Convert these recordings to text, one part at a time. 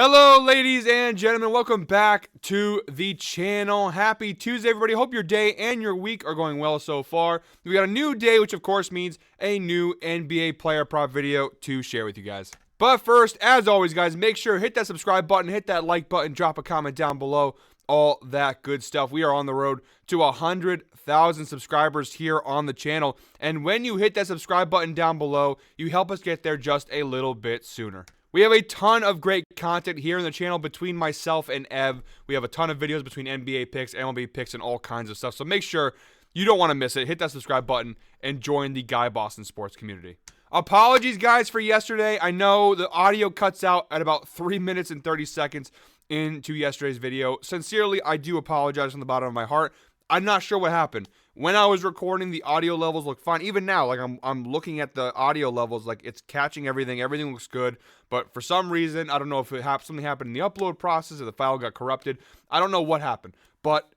Hello, ladies and gentlemen. Welcome back to the channel. Happy Tuesday, everybody. Hope your day and your week are going well so far. We got a new day, which of course means a new NBA player prop video to share with you guys. But first, as always, guys, make sure to hit that subscribe button, hit that like button, drop a comment down below, all that good stuff. We are on the road to 100,000 subscribers here on the channel. And when you hit that subscribe button down below, you help us get there just a little bit sooner. We have a ton of great content here on the channel between myself and Ev. We have a ton of videos between NBA picks, MLB picks, and all kinds of stuff. So make sure you don't want to miss it. Hit that subscribe button and join the Guy Boston Sports community. Apologies, guys, for yesterday. I know the audio cuts out at about 3 minutes and 30 seconds into yesterday's video. Sincerely, I do apologize from the bottom of my heart. I'm not sure what happened. When I was recording, the audio levels look fine. Even now, like I'm looking at the audio levels, like it's catching everything. Everything looks good. But for some reason, I don't know if something happened in the upload process or the file got corrupted. I don't know what happened. But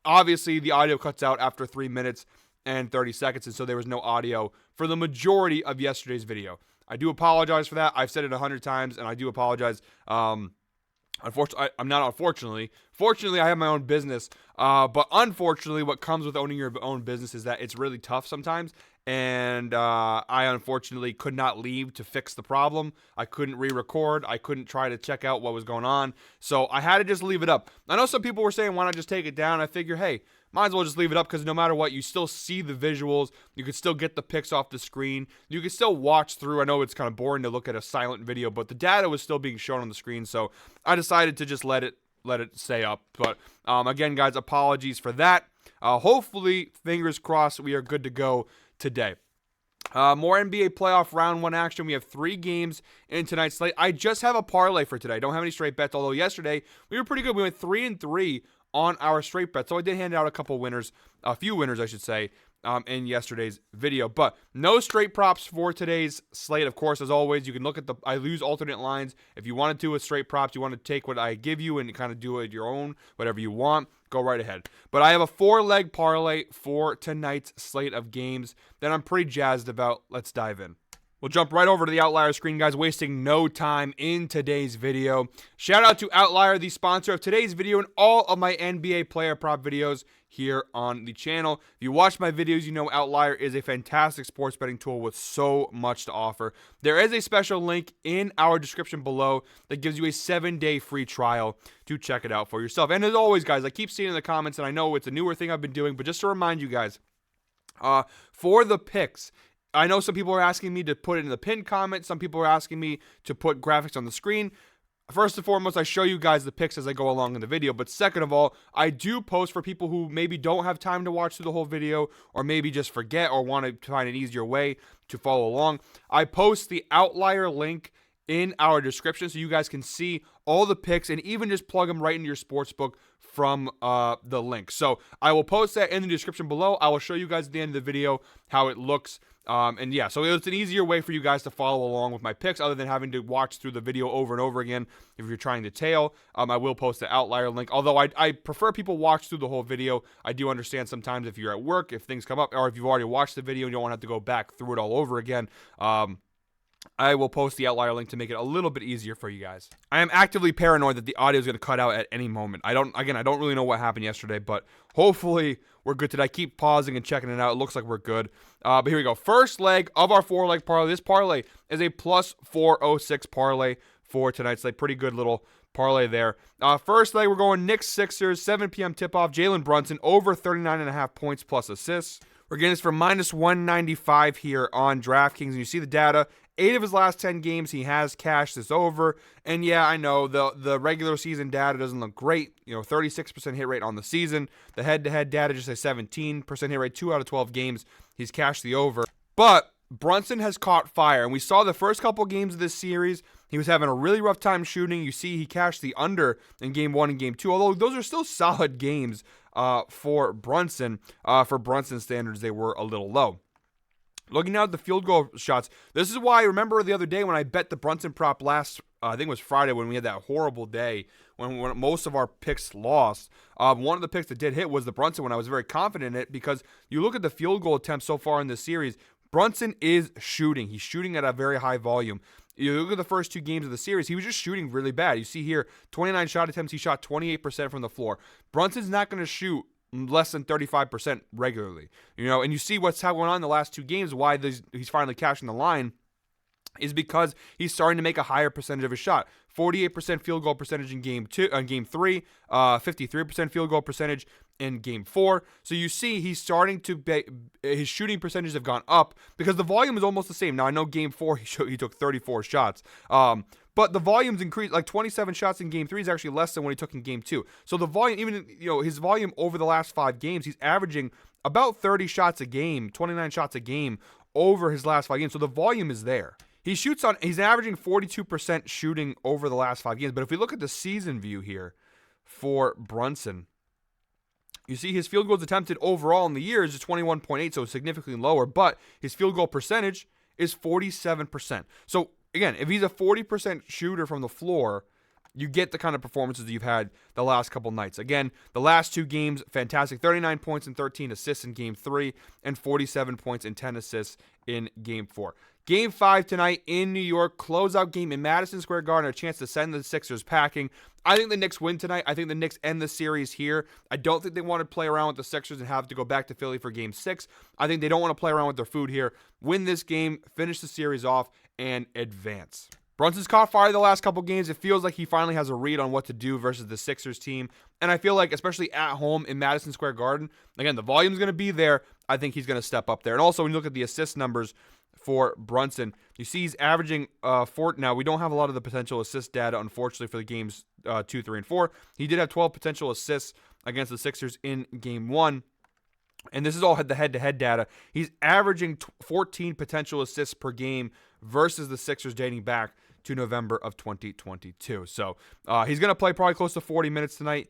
obviously, the audio cuts out after 3 minutes and 30 seconds, and so there was no audio for the majority of yesterday's video. I do apologize for that. I've said it 100 times, and I do apologize. Fortunately, I have my own business. But unfortunately, what comes with owning your own business is that it's really tough sometimes. And I unfortunately could not leave to fix the problem. I couldn't re-record. I couldn't try to check out what was going on. So I had to just leave it up. I know some people were saying, why not just take it down? I figure, hey, might as well just leave it up because no matter what, you still see the visuals. You can still get the picks off the screen. You can still watch through. I know it's kind of boring to look at a silent video, but the data was still being shown on the screen. So I decided to just let it stay up. But again, guys, apologies for that. Hopefully, fingers crossed, we are good to go today. More NBA playoff round one action. We have 3 games in tonight's slate. I just have a parlay for today. I don't have any straight bets, although yesterday we were pretty good. We went 3-3 on our straight bet. So I did hand out a few winners, I should say, in yesterday's video. But no straight props for today's slate. Of course, as always, you can look at I use alternate lines. If you want to do a straight props, you want to take what I give you and kind of do it your own, whatever you want, go right ahead. But I have a 4-leg parlay for tonight's slate of games that I'm pretty jazzed about. Let's dive in. We'll jump right over to the Outlier screen, guys, wasting no time in today's video. Shout out to Outlier, the sponsor of today's video and all of my NBA player prop videos here on the channel. If you watch my videos, you know Outlier is a fantastic sports betting tool with so much to offer. There is a special link in our description below that gives you a 7-day free trial to check it out for yourself. And as always, guys, I keep seeing in the comments, and I know it's a newer thing I've been doing, but just to remind you guys, for the picks, I know some people are asking me to put it in the pinned comment. Some people are asking me to put graphics on the screen. First and foremost, I show you guys the picks as I go along in the video. But second of all, I do post for people who maybe don't have time to watch through the whole video or maybe just forget or want to find an easier way to follow along. I post the Outlier link in our description so you guys can see all the picks and even just plug them right into your sportsbook from the link. So I will post that in the description below. I will show you guys at the end of the video how it looks. And yeah, so it's an easier way for you guys to follow along with my picks other than having to watch through the video over and over again if you're trying to tail. I will post the Outlier link, although I prefer people watch through the whole video. I do understand sometimes if you're at work, if things come up, or if you've already watched the video and you don't want to have to go back through it all over again. I will post the Outlier link to make it a little bit easier for you guys. I am actively paranoid that the audio is going to cut out at any moment. I don't really know what happened yesterday, but hopefully we're good today. I keep pausing and checking it out. It looks like we're good. But here we go. First leg of our 4-leg parlay. This parlay is a plus 406 parlay for tonight's slate. Pretty good little parlay there. First leg, we're going Knicks Sixers, 7 p.m. tip-off. Jalen Brunson over 39.5 points plus assists. We're getting this for minus 195 here on DraftKings. And you see the data. 8 of his last 10 games, he has cashed this over. And yeah, I know the regular season data doesn't look great. 36% hit rate on the season. The head-to-head data just says 17% hit rate. 2 out of 12 games, he's cashed the over. But Brunson has caught fire. And we saw the first couple games of this series, he was having a really rough time shooting. You see he cashed the under in Game 1 and Game 2. Although those are still solid games for Brunson. For Brunson standards, they were a little low. Looking now at the field goal shots, this is why I remember the other day when I bet the Brunson prop last, I think it was Friday when we had that horrible day when most of our picks lost. One of the picks that did hit was the Brunson one. I was very confident in it because you look at the field goal attempts so far in this series, Brunson is shooting. He's shooting at a very high volume. You look at the first 2 games of the series, he was just shooting really bad. You see here, 29 shot attempts, he shot 28% from the floor. Brunson's not going to shoot less than 35% regularly. And you see what's going on in the last 2 games, why he's finally cashing the line, is because he's starting to make a higher percentage of his shot. 48% field goal percentage in game 3, 53% field goal percentage in game 4. So you see he's starting to his shooting percentages have gone up because the volume is almost the same. Now I know game 4 he took 34 shots. But the volume's increased, like 27 shots in game 3 is actually less than what he took in game 2. So the volume, even his volume over the last 5 games, he's averaging about 30 shots a game, 29 shots a game over his last 5 games. So the volume is there. He's averaging 42% shooting over the last 5 games. But if we look at the season view here for Brunson, you see his field goals attempted overall in the year is 21.8, so significantly lower. But his field goal percentage is 47%. So again, if he's a 40% shooter from the floor, you get the kind of performances that you've had the last couple nights. Again, the last 2 games, fantastic. 39 points and 13 assists in game 3 and 47 points and 10 assists in game 4. Game 5 tonight in New York, closeout game in Madison Square Garden, a chance to send the Sixers packing. I think the Knicks win tonight. I think the Knicks end the series here. I don't think they want to play around with the Sixers and have to go back to Philly for game 6. I think they don't want to play around with their food here. Win this game, finish the series off, and advance. Brunson's caught fire the last couple games. It feels like he finally has a read on what to do versus the Sixers team. And I feel like, especially at home in Madison Square Garden, again, the volume's going to be there. I think he's going to step up there. And also, when you look at the assist numbers for Brunson, you see he's averaging 4. Now, we don't have a lot of the potential assist data, unfortunately, for the games 2, 3, and 4. He did have 12 potential assists against the Sixers in game 1. And this is all the head-to-head data. He's averaging 14 potential assists per game versus the Sixers dating back to November of 2022. So he's going to play probably close to 40 minutes tonight.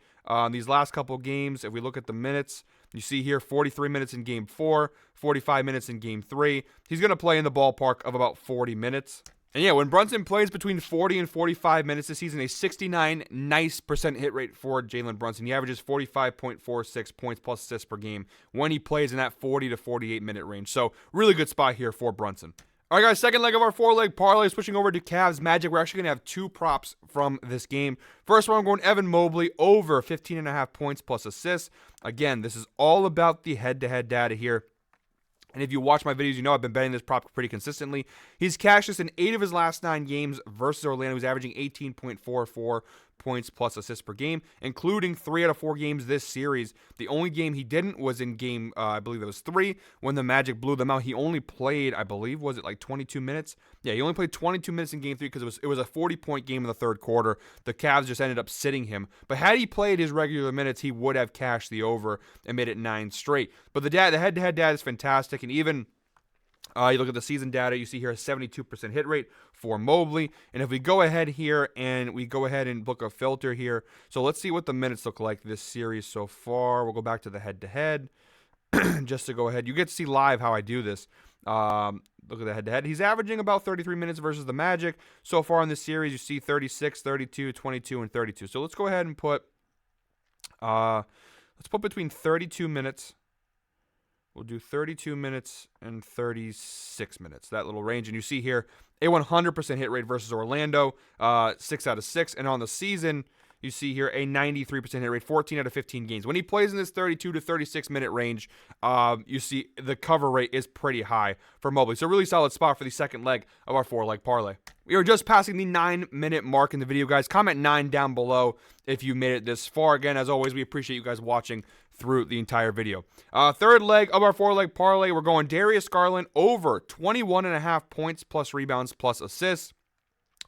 These last couple games, if we look at the minutes, you see here 43 minutes in game 4, 45 minutes in game 3. He's going to play in the ballpark of about 40 minutes. And yeah, when Brunson plays between 40 and 45 minutes this season, a 69 nice percent hit rate for Jalen Brunson. He averages 45.46 points plus assists per game when he plays in that 40 to 48 minute range. So really good spot here for Brunson. All right, guys, second leg of our 4-leg parlay, switching over to Cavs Magic. We're actually going to have 2 props from this game. First one, I'm going Evan Mobley over 15.5 points plus assists. Again, this is all about the head-to-head data here. And if you watch my videos, you know I've been betting this prop pretty consistently. He's cashed this in 8 of his last 9 games versus Orlando. He's averaging 18.44 points plus assists per game, including 3 out of 4 games this series. The only game he didn't was in game, I believe it was 3, when the Magic blew them out. He only played, I believe, was it like 22 minutes? Yeah, he only played 22 minutes in game 3 because it was a 40-point game in the third quarter. The Cavs just ended up sitting him. But had he played his regular minutes, he would have cashed the over and made it 9 straight. But the head-to-head data is fantastic, and even you look at the season data, you see here a 72% hit rate for Mobley. And if we go ahead here and we go ahead and look a filter here, so let's see what the minutes look like this series so far. We'll go back to the head-to-head just to go ahead. You get to see live how I do this. Look at the head-to-head. He's averaging about 33 minutes versus the Magic. So far in this series, you see 36, 32, 22, and 32. So let's go ahead and put between 32 minutes. We'll do 32 minutes and 36 minutes, that little range. And you see here a 100% hit rate versus Orlando, 6 out of 6. And on the season, you see here a 93% hit rate, 14 out of 15 games. When he plays in this 32 to 36 minute range, you see the cover rate is pretty high for Mobley. So really solid spot for the second leg of our 4-leg parlay. We are just passing the 9-minute mark in the video, guys. Comment 9 down below if you made it this far. Again, as always, we appreciate you guys watching through the entire video. Third leg of our 4-leg parlay, we're going Darius Garland over 21.5 points plus rebounds plus assists.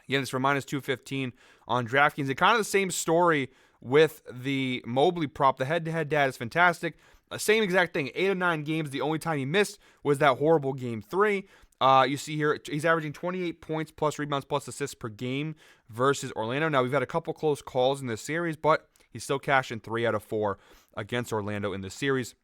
Again, it's for minus 215 on DraftKings. And kind of the same story with the Mobley prop. The head-to-head data is fantastic. Same exact thing. 8 of 9 games. The only time he missed was that horrible game 3. You see here, he's averaging 28 points plus rebounds plus assists per game versus Orlando. Now, we've had a couple close calls in this series, but he's still cashing 3 out of 4 against Orlando in this series.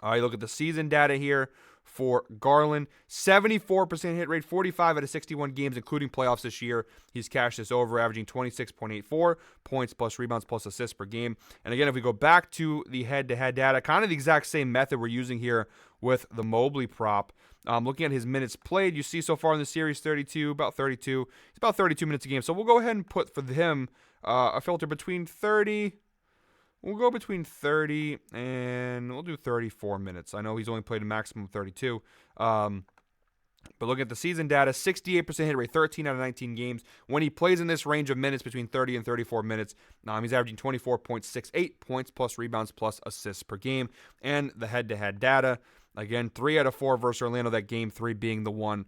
You look at the season data here for Garland. 74% hit rate, 45 out of 61 games, including playoffs this year. He's cashed this over, averaging 26.84 points plus rebounds plus assists per game. And again, if we go back to the head-to-head data, kind of the exact same method we're using here with the Mobley prop. Looking at his minutes played, you see so far in the series, 32, about 32. It's about 32 minutes a game. So we'll go ahead and put for him a filter between 30. We'll go between 30 and we'll do 34 minutes. I know he's only played a maximum of 32. But looking at the season data, 68% hit rate, 13 out of 19 games. When he plays in this range of minutes between 30 and 34 minutes, he's averaging 24.68 points plus rebounds plus assists per game. And the head-to-head data, again, 3 out of 4 versus Orlando, that game 3 being the one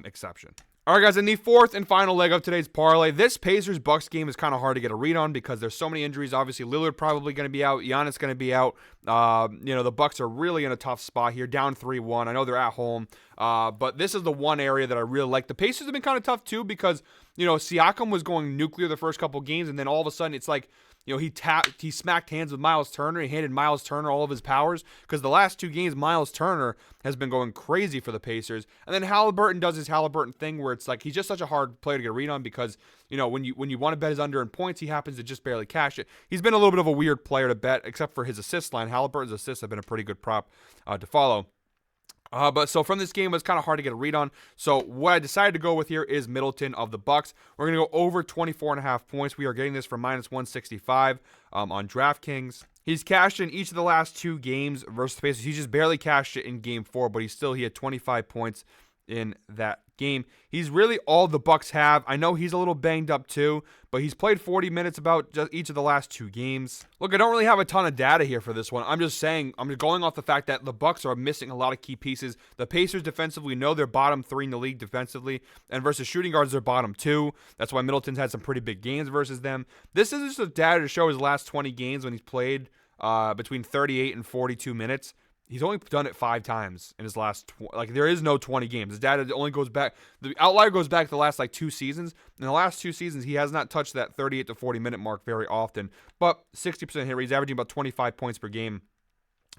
exception. All right, guys, in the fourth and final leg of today's parlay, this Pacers-Bucks game is kind of hard to get a read on because there's so many injuries. Obviously, Lillard probably going to be out. Giannis going to be out. The Bucks are really in a tough spot here, down 3-1. I know they're at home, but this is the one area that I really like. The Pacers have been kind of tough, too, because, Siakam was going nuclear the first couple games, and then all of a sudden it's like, he smacked hands with Miles Turner. He handed Miles Turner all of his powers because the last 2 games, Miles Turner has been going crazy for the Pacers. And then Halliburton does his Halliburton thing where it's like he's just such a hard player to get a read on because, when you want to bet his under in points, he happens to just barely cash it. He's been a little bit of a weird player to bet, except for his assist line. Halliburton's assists have been a pretty good prop to follow. But so from this game, it was kind of hard to get a read on. So what I decided to go with here is Middleton of the Bucks. We're going to go over 24.5 points. We are getting this for minus 165 on DraftKings. He's cashed in each of the last 2 games versus the Pacers. He just barely cashed it in game 4, but he had 25 points in that game. He's really all the Bucks have. I know he's a little banged up too, but he's played 40 minutes about just each of the last 2 games. Look, I don't really have a ton of data here for this one. I'm just saying, I'm going off the fact that the Bucks are missing a lot of key pieces. The Pacers defensively, know they're bottom 3 in the league defensively, and versus shooting guards, they're bottom 2. That's why Middleton's had some pretty big games versus them. This is just the data to show his last 20 games when he's played between 38 and 42 minutes. He's only done it 5 times in his last, there is no 20 games. His data only goes back, the outlier goes back to the last 2 seasons. In the last 2 seasons, he has not touched that 38 to 40 minute mark very often, but 60% hit rate. He's averaging about 25 points per game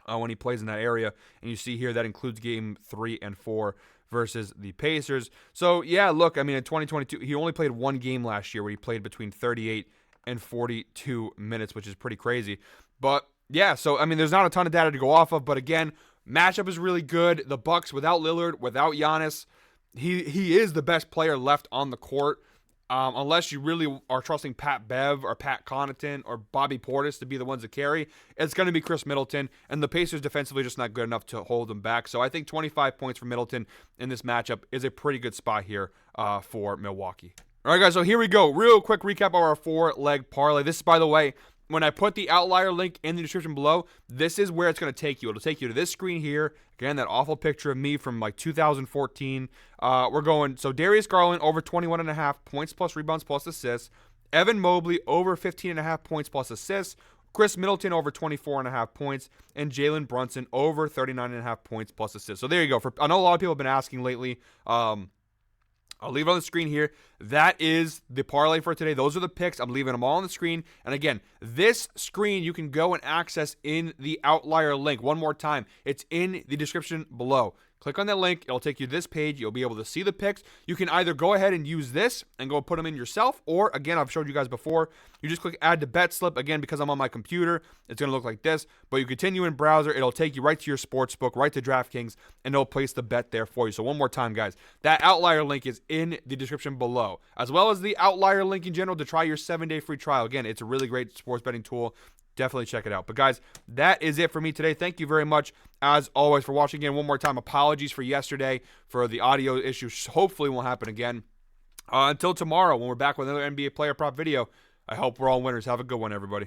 when he plays in that area. And you see here that includes game 3 and 4 versus the Pacers. So yeah, look, in 2022, he only played 1 game last year where he played between 38 and 42 minutes, which is pretty crazy. But yeah, so, there's not a ton of data to go off of, but again, matchup is really good. The Bucks, without Lillard, without Giannis, he is the best player left on the court, unless you really are trusting Pat Bev or Pat Connaughton or Bobby Portis to be the ones to carry. It's going to be Chris Middleton, and the Pacers defensively just not good enough to hold them back. So I think 25 points for Middleton in this matchup is a pretty good spot here for Milwaukee. All right, guys, so here we go. Real quick recap of our 4-leg parlay. This is, by the way, when I put the outlier link in the description below, this is where it's going to take you. It'll take you to this screen here. Again, that awful picture of me from 2014. We're going, so Darius Garland over 21.5 points plus rebounds plus assists. Evan Mobley over 15.5 points plus assists. Chris Middleton over 24.5 points. And Jalen Brunson over 39.5 points plus assists. So there you go. I know a lot of people have been asking lately. I'll leave it on the screen here. That is the parlay for today. Those are the picks. I'm leaving them all on the screen. And again, this screen you can go and access in the outlier link. One more time. It's in the description below. Click on that link. It'll take you to this page. You'll be able to see the picks. You can either go ahead and use this and go put them in yourself, or again, I've showed you guys before, you just click add to bet slip. Again, because I'm on my computer, it's going to look like this, but you continue in browser. It'll take you right to your sports book, right to DraftKings, and it'll place the bet there for you. So one more time, guys, that outlier link is in the description below, as well as the outlier link in general to try your 7-day free trial. Again, it's a really great sports betting tool. Definitely check it out. But guys, that is it for me today. Thank you very much, as always, for watching. Again, one more time, apologies for yesterday for the audio issues. Hopefully won't happen again. Until tomorrow, when we're back with another NBA player prop video, I hope we're all winners. Have a good one, everybody.